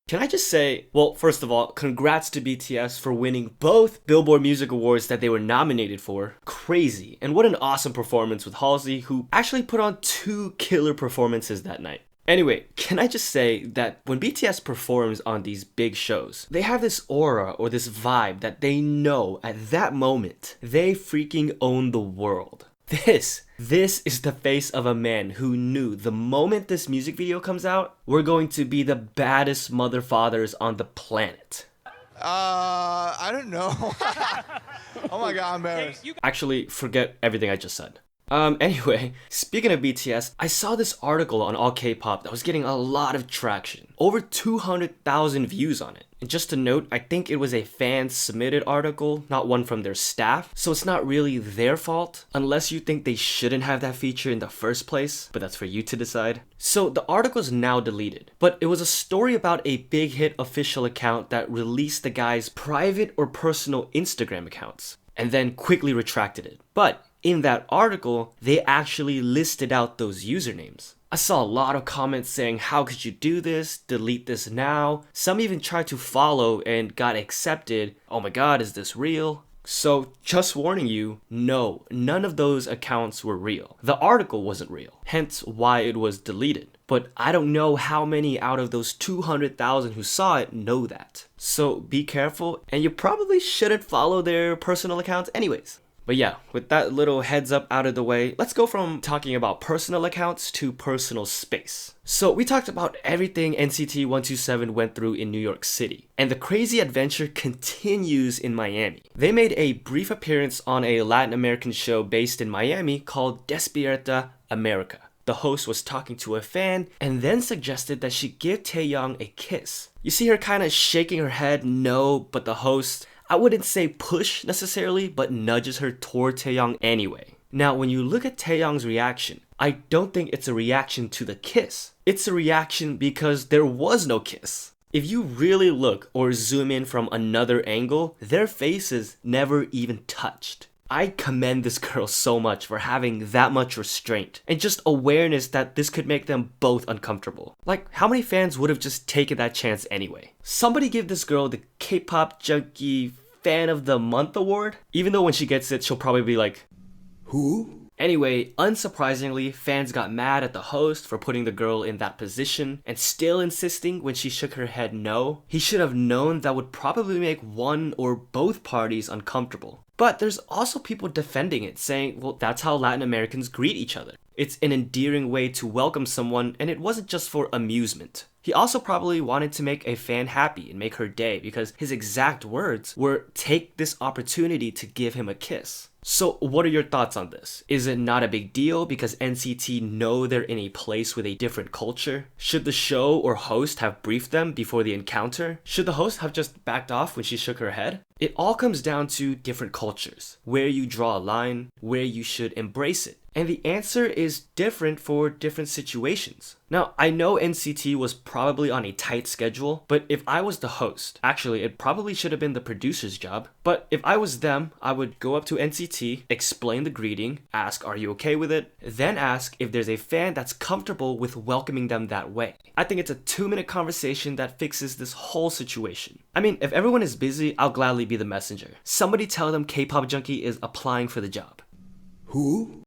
Can I just say, well, first of all, congrats to BTS for winning both Billboard Music Awards that they were nominated for. Crazy. And what an awesome performance with Halsey, who actually put on 2 killer performances that night. Anyway, can I just say that when BTS performs on these big shows, they have this aura or this vibe that they know at that moment they freaking own the world. This is the face of a man who knew the moment this music video comes out, we're going to be the baddest mother fathers on the planet. I don't know. Oh my god, I'm embarrassed. Actually, forget everything I just said. Anyway, speaking of BTS, I saw this article on All K-Pop that was getting a lot of traction. Over 200,000 views on it. And just to note, I think it was a fan-submitted article, not one from their staff, so it's not really their fault, unless you think they shouldn't have that feature in the first place, but that's for you to decide. So the article's now deleted, but it was a story about a big hit official account that released the guy's private or personal Instagram accounts, and then quickly retracted it. But in that article, they actually listed out those usernames. I saw a lot of comments saying, how could you do this? Delete this now. Some even tried to follow and got accepted. Oh my god, is this real? So just warning you, no, none of those accounts were real. The article wasn't real, hence why it was deleted. But I don't know how many out of those 200,000 who saw it know that. So be careful, and you probably shouldn't follow their personal accounts anyways. But yeah, with that little heads up out of the way, let's go from talking about personal accounts to personal space. So we talked about everything NCT 127 went through in New York City, and the crazy adventure continues in Miami. They made a brief appearance on a Latin American show based in Miami called Despierta America. The host was talking to a fan and then suggested that she give Taehyung a kiss. You see her kind of shaking her head no, but the host, I wouldn't say push necessarily, but nudges her toward Taehyung anyway. Now, when you look at Taehyung's reaction, I don't think it's a reaction to the kiss. It's a reaction because there was no kiss. If you really look or zoom in from another angle, their faces never even touched. I commend this girl so much for having that much restraint and just awareness that this could make them both uncomfortable. Like, how many fans would have just taken that chance anyway? Somebody give this girl the K-pop Junkee Fan of the Month award? Even though when she gets it, she'll probably be like, who? Anyway, unsurprisingly, fans got mad at the host for putting the girl in that position and still insisting when she shook her head no. He should have known that would probably make one or both parties uncomfortable. But there's also people defending it, saying, well, that's how Latin Americans greet each other. It's an endearing way to welcome someone, and it wasn't just for amusement. He also probably wanted to make a fan happy and make her day because his exact words were, take this opportunity to give him a kiss. So what are your thoughts on this? Is it not a big deal because NCT know they're in a place with a different culture? Should the show or host have briefed them before the encounter? Should the host have just backed off when she shook her head? It all comes down to different cultures, where you draw a line, where you should embrace it. And the answer is different for different situations. Now, I know NCT was probably on a tight schedule, but if I was the host, actually it probably should have been the producer's job, but if I was them, I would go up to NCT, explain the greeting, ask are you okay with it, then ask if there's a fan that's comfortable with welcoming them that way. I think it's a 2-minute conversation that fixes this whole situation. I mean, if everyone is busy, I'll gladly be the messenger. Somebody tell them K-pop Junkee is applying for the job. Who?